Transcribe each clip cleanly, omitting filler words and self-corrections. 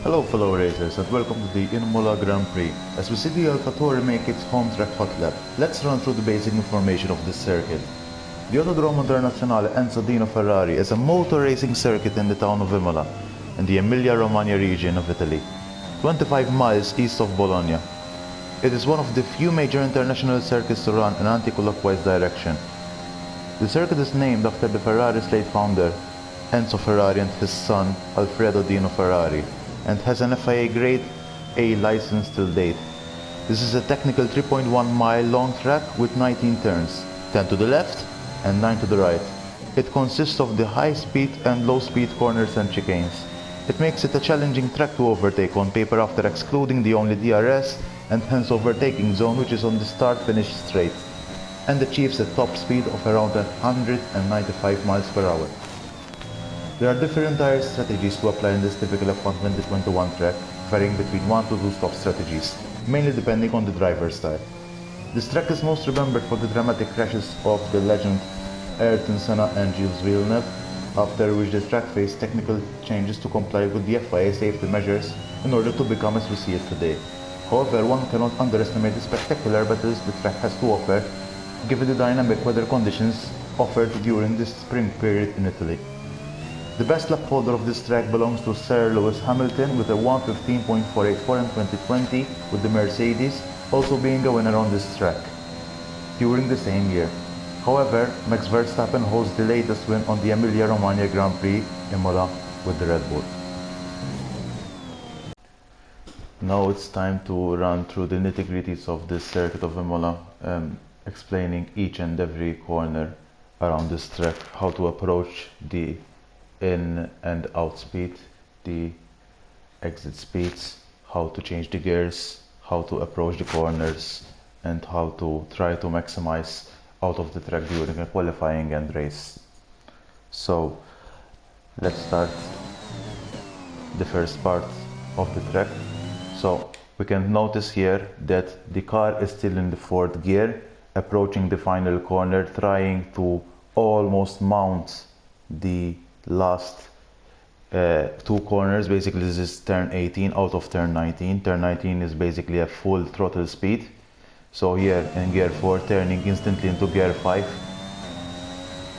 Hello fellow racers and welcome to the Imola Grand Prix. As we see the AlphaTauri make its home track hot lap, let's run through the basic information of this circuit. The Autodromo Internazionale Enzo Dino Ferrari is a motor racing circuit in the town of Imola, in the Emilia-Romagna region of Italy, 25 miles east of Bologna. It is one of the few major international circuits to run in anti-clockwise direction. The circuit is named after the Ferrari's late founder, Enzo Ferrari, and his son, Alfredo Dino Ferrari, and has an FIA Grade A license till date. This is a technical 3.1 mile long track with 19 turns, 10 to the left and 9 to the right. It consists of the high speed and low speed corners and chicanes. It makes it a challenging track to overtake on paper after excluding the only DRS and hence overtaking zone, which is on the start-finish straight, and achieves a top speed of around 195 miles per hour. There are different tire strategies to apply in this typical F1 track, varying between 1 to 2 stop strategies, mainly depending on the driver's style. This track is most remembered for the dramatic crashes of the legend Ayrton Senna and Gilles Villeneuve, after which the track faced technical changes to comply with the FIA safety measures in order to become as we see it today. However, one cannot underestimate the spectacular battles the track has to offer, given the dynamic weather conditions offered during this spring period in Italy. The best lap holder of this track belongs to Sir Lewis Hamilton with a 1:15.484 in 2020 with the Mercedes, also being a winner on this track during the same year. However, Max Verstappen holds the latest win on the Emilia-Romagna Grand Prix Imola with the Red Bull. Now it's time to run through the nitty-gritties of this circuit of Imola, explaining each and every corner around this track, how to approach the in and out speed, the exit speeds, how to change the gears, how to approach the corners, and how to try to maximize out of the track during a qualifying and race. So let's start the first part of the track. So we can notice here that the car is still in the fourth gear, approaching the final corner, trying to almost mount the last two corners. Basically this is turn 18 out of turn 19. Turn 19 is basically a full throttle speed. So here in gear 4, turning instantly into gear 5,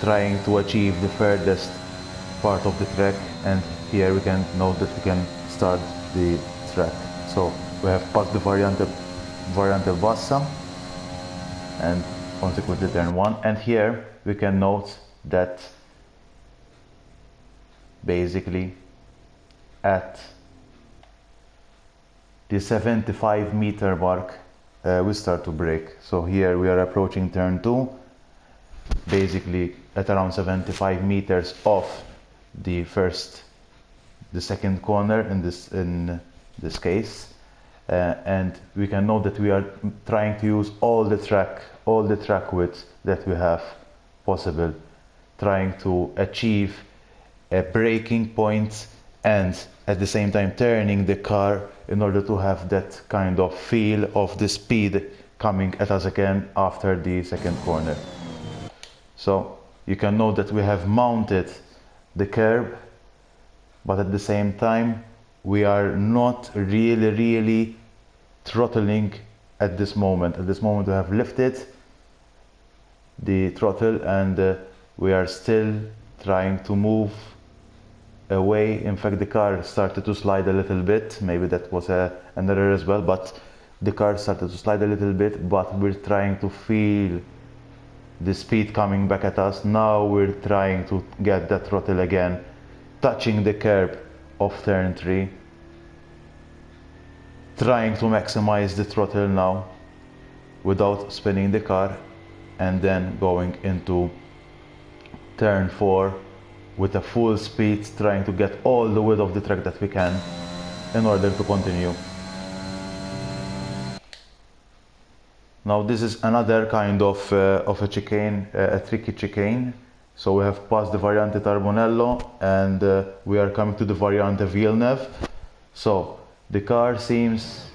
trying to achieve the furthest part of the track, and here we can note that we can start the track. So we have passed the Variante Bassa and consequently turn 1, and here we can note that basically at the 75 meter mark we start to brake. So here we are approaching turn 2, basically at around 75 meters off the second corner in this case, and we can note that we are trying to use all the track width that we have possible, trying to achieve a braking point and at the same time turning the car in order to have that kind of feel of the speed coming at us again after the second corner. So you can note that we have mounted the curb, but at the same time we are not really throttling at this moment. At this moment we have lifted the throttle and we are still trying to move away. In fact, the car started to slide a little bit. Maybe that was an error as well, but the car started to slide a little bit, but we're trying to feel the speed coming back at us. Now we're trying to get that throttle again, touching the curb of turn 3, trying to maximize the throttle now without spinning the car, and then going into turn 4 with a full speed, trying to get all the width of the track that we can in order to continue. Now this is another kind of a chicane, a tricky chicane. So we have passed the Variante Tarbonello and we are coming to the Variante Villeneuve. So the car seems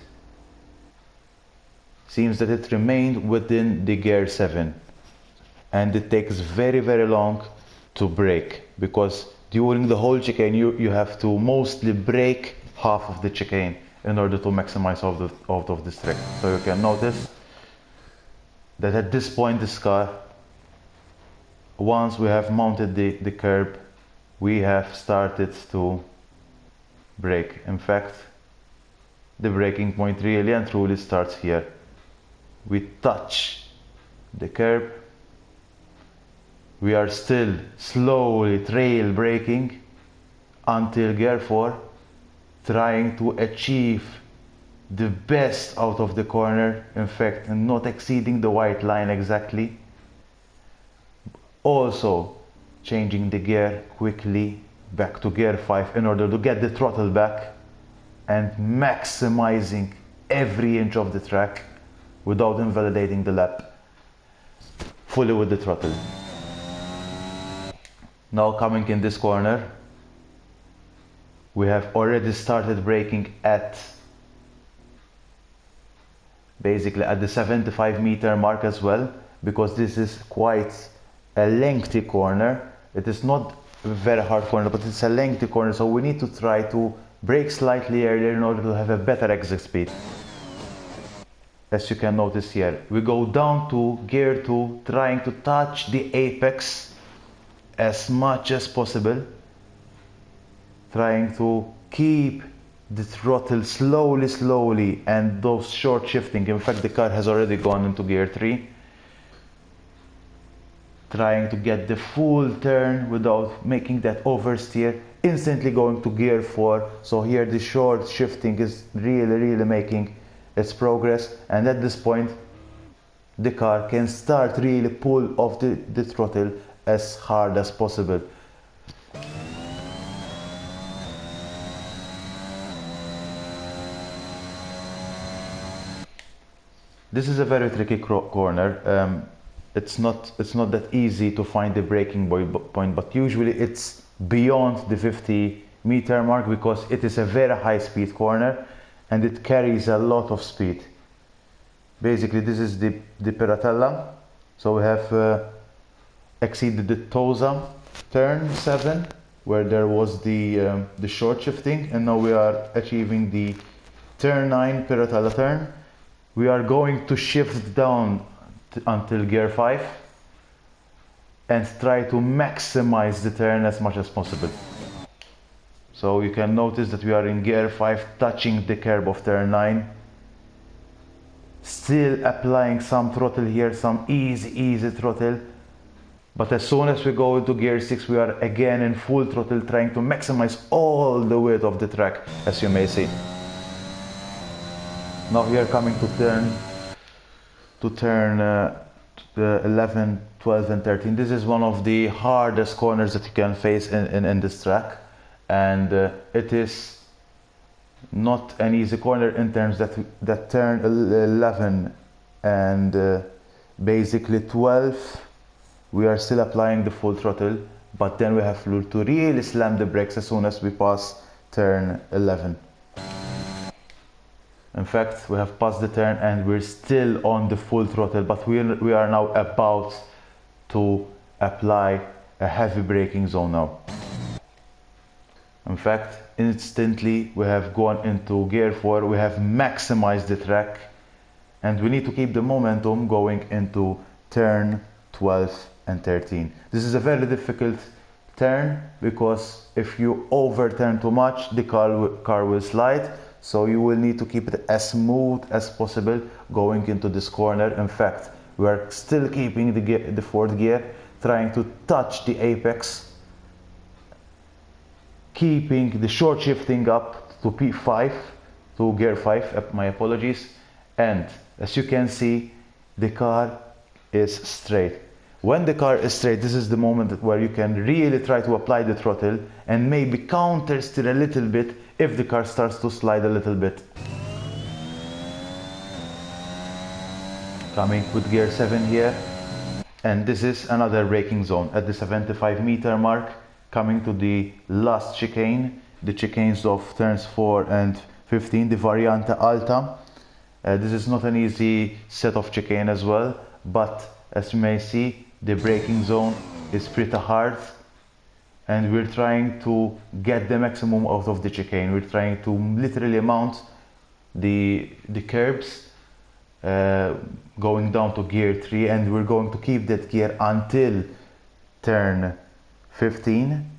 that it remained within the gear 7, and it takes very long to brake, because during the whole chicane you have to mostly brake half of the chicane in order to maximize out of this track. So you can notice that at this point this car, once we have mounted the curb, we have started to brake. In fact, the braking point really and truly starts here. We touch the curb. We are still slowly trail braking until gear 4, trying to achieve the best out of the corner, in fact, and not exceeding the white line exactly. Also changing the gear quickly back to gear 5 in order to get the throttle back and maximizing every inch of the track without invalidating the lap, fully with the throttle. Now coming in this corner, we have already started braking at basically at the 75 meter mark as well, because this is quite a lengthy corner. It is not a very hard corner, but it's a lengthy corner, so we need to try to brake slightly earlier in order to have a better exit speed. As you can notice here, we go down to gear 2, trying to touch the apex as much as possible, trying to keep the throttle slowly and those short shifting. In fact, the car has already gone into gear 3, trying to get the full turn without making that oversteer, instantly going to gear 4. So here the short shifting is really making its progress, and at this point the car can start really pull off the throttle as hard as possible. This is a very tricky corner. It's not that easy to find the braking point, but usually it's beyond the 50 meter mark because it is a very high speed corner and it carries a lot of speed. Basically, this is the Piratella. So we have exceeded the Tosa turn 7, where there was the short shifting, and now we are achieving the turn 9 Piratella turn. We are going to shift down until gear 5 and try to maximize the turn as much as possible. So you can notice that we are in gear 5, touching the curb of turn 9, still applying some throttle here, some easy throttle, but as soon as we go into gear 6, we are again in full throttle, trying to maximize all the width of the track, as you may see. Now we are coming to turn 11, 12 and 13. This is one of the hardest corners that you can face in this track, and it is not an easy corner in terms that turn 11 and basically 12 we are still applying the full throttle, but then we have to really slam the brakes as soon as we pass turn 11. In fact, we have passed the turn and we're still on the full throttle, but we are now about to apply a heavy braking zone now. In fact, instantly we have gone into gear 4, we have maximized the track, and we need to keep the momentum going into turn 12 and 13. This is a very difficult turn because if you overturn too much, the car will slide. So you will need to keep it as smooth as possible going into this corner. In fact, we are still keeping the fourth gear, trying to touch the apex, keeping the short shifting up to P5, to gear 5, my apologies. And as you can see, the car is straight. When the car is straight, this is the moment where you can really try to apply the throttle and maybe counter steer a little bit if the car starts to slide a little bit. Coming with gear 7 here, and this is another braking zone at the 75 meter mark, coming to the last chicane, the chicanes of turns 4 and 15, the Variante Alta. This is not an easy set of chicane as well, but as you may see, the braking zone is pretty hard. and we're trying to get the maximum out of the chicane. We're trying to literally mount the curbs going down to gear 3, and we're going to keep that gear until turn 15,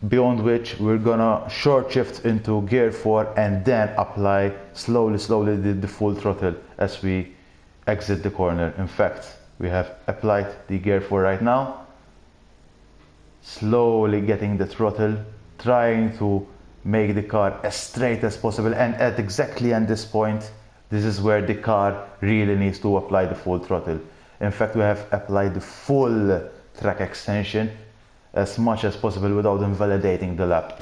beyond which we're gonna short shift into gear 4 and then apply slowly the full throttle as we exit the corner. In fact, we have applied the gear 4 right now, slowly getting the throttle, trying to make the car as straight as possible, and at this point, this is where the car really needs to apply the full throttle. In fact, we have applied the full track extension as much as possible without invalidating the lap.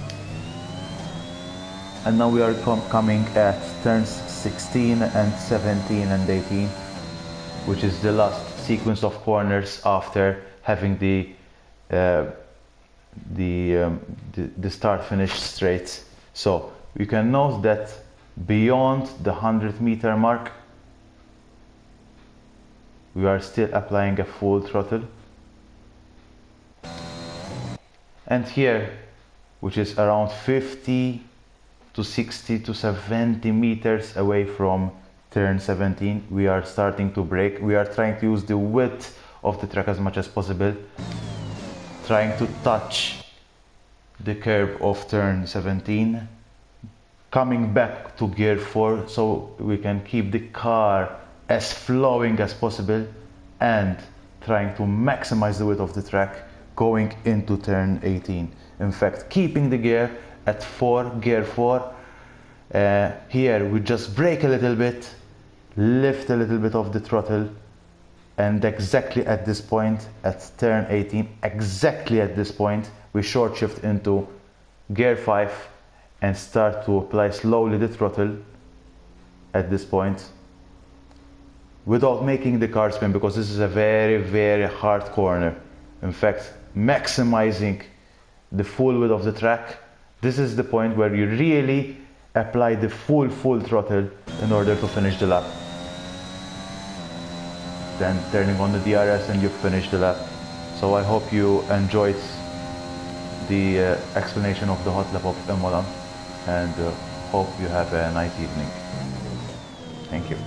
And now we are coming at turns 16 and 17 and 18, which is the last sequence of corners after having the start-finish straight. So you can note that beyond the 100-meter mark, we are still applying a full throttle. And here, which is around 50 to 60 to 70 meters away from turn 17, we are starting to brake. We are trying to use the width of the track as much as possible, trying to touch the curb of turn 17, coming back to gear 4 so we can keep the car as flowing as possible, and trying to maximize the width of the track going into turn 18. In fact, keeping the gear at 4, gear 4. Here we just brake a little bit, lift a little bit of the throttle, and exactly at this point, at turn 18, exactly at this point, we short shift into gear 5 and start to apply slowly the throttle at this point, without making the car spin, because this is a very hard corner. In fact, maximizing the full width of the track, this is the point where you really apply the full throttle in order to finish the lap. Then turning on the DRS and you finish the lap. So I hope you enjoyed the explanation of the hot lap of Imola, and hope you have a nice evening. Thank you.